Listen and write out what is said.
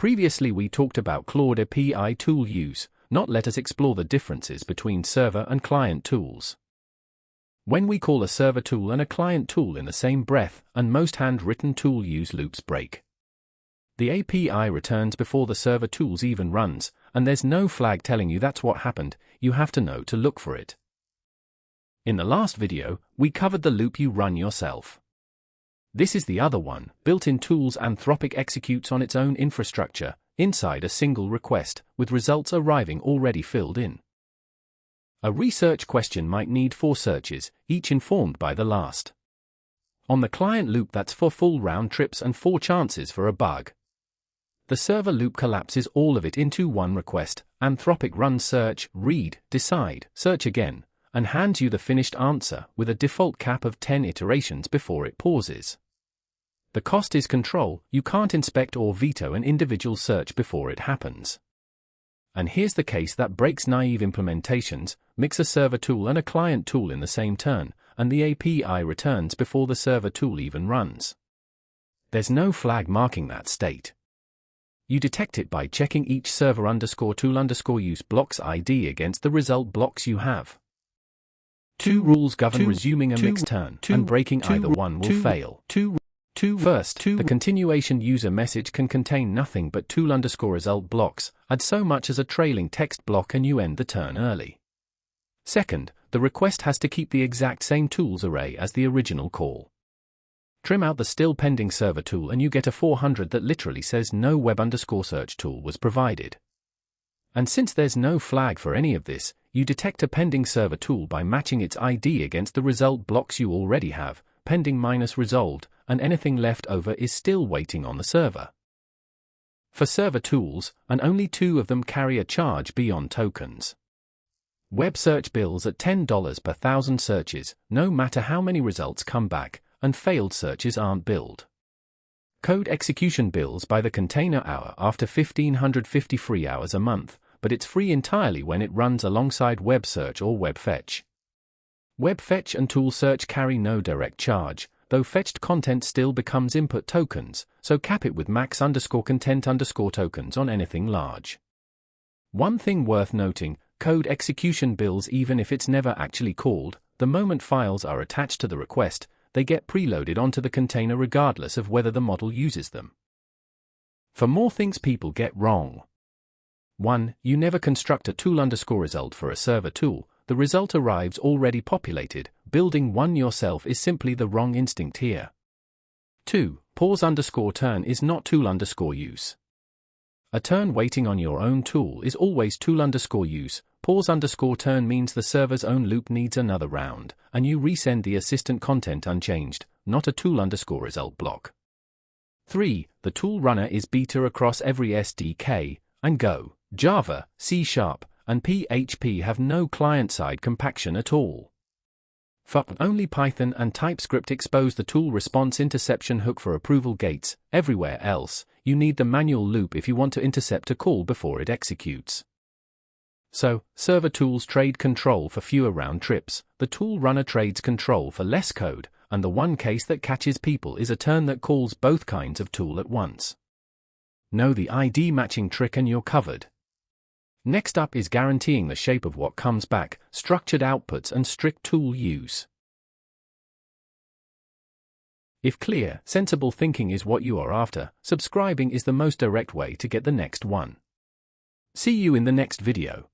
Previously we talked about Claude API tool use. Now let us explore the differences between server and client tools. When we call a server tool and a client tool in the same breath, and most handwritten tool use loops break. The API returns before the server tools even runs, and there's no flag telling you that's what happened. You have to know to look for it. In the last video, we covered the loop you run yourself. This is the other one. Built-in tools Anthropic executes on its own infrastructure, inside a single request, with results arriving already filled in. A research question might need 4 searches, each informed by the last. On the client loop, that's 4 full round trips and 4 chances for a bug. The server loop collapses all of it into one request. Anthropic runs search, read, decide, search again, and hands you the finished answer with a default cap of 10 iterations before it pauses. The cost is control. You can't inspect or veto an individual search before it happens. And here's the case that breaks naive implementations: mix a server tool and a client tool in the same turn, and the API returns before the server tool even runs. There's no flag marking that state. You detect it by checking each server_tool_use blocks ID against the result blocks you have. 2 rules govern resuming a mixed turn, and breaking either one will fail. First, the continuation user message can contain nothing but tool_result blocks. Add so much as a trailing text block and you end the turn early. Second, the request has to keep the exact same tools array as the original call. Trim out the still pending server tool and you get a 400 that literally says no web_search tool was provided. And since there's no flag for any of this, you detect a pending server tool by matching its ID against the result blocks you already have, pending minus resolved, and anything left over is still waiting on the server. For server tools, and only 2 of them carry a charge beyond tokens. Web search bills at $10 per 1,000 searches, no matter how many results come back, and failed searches aren't billed. Code execution bills by the container hour after 1,550 free hours a month, but it's free entirely when it runs alongside web search or web fetch. Web fetch and tool search carry no direct charge, though fetched content still becomes input tokens, so cap it with max_content_tokens on anything large. One thing worth noting: code execution bills, even if it's never actually called, the moment files are attached to the request, they get preloaded onto the container regardless of whether the model uses them. For more things people get wrong. 1. You never construct a tool_result for a server tool. The result arrives already populated. Building one yourself is simply the wrong instinct here. 2. Pause_turn is not tool_use. A turn waiting on your own tool is always tool_use. Pause_turn means the server's own loop needs another round, and you resend the assistant content unchanged, not a tool_result block. 3. The tool runner is beta across every SDK, and Go, Java, C#, and PHP have no client-side compaction at all. Only Python and TypeScript expose the tool response interception hook for approval gates. Everywhere else, you need the manual loop if you want to intercept a call before it executes. So, server tools trade control for fewer round trips, the tool runner trades control for less code, and the one case that catches people is a turn that calls both kinds of tool at once. Know the ID matching trick and you're covered. Next up is guaranteeing the shape of what comes back, structured outputs and strict tool use. If clear, sensible thinking is what you are after, subscribing is the most direct way to get the next one. See you in the next video.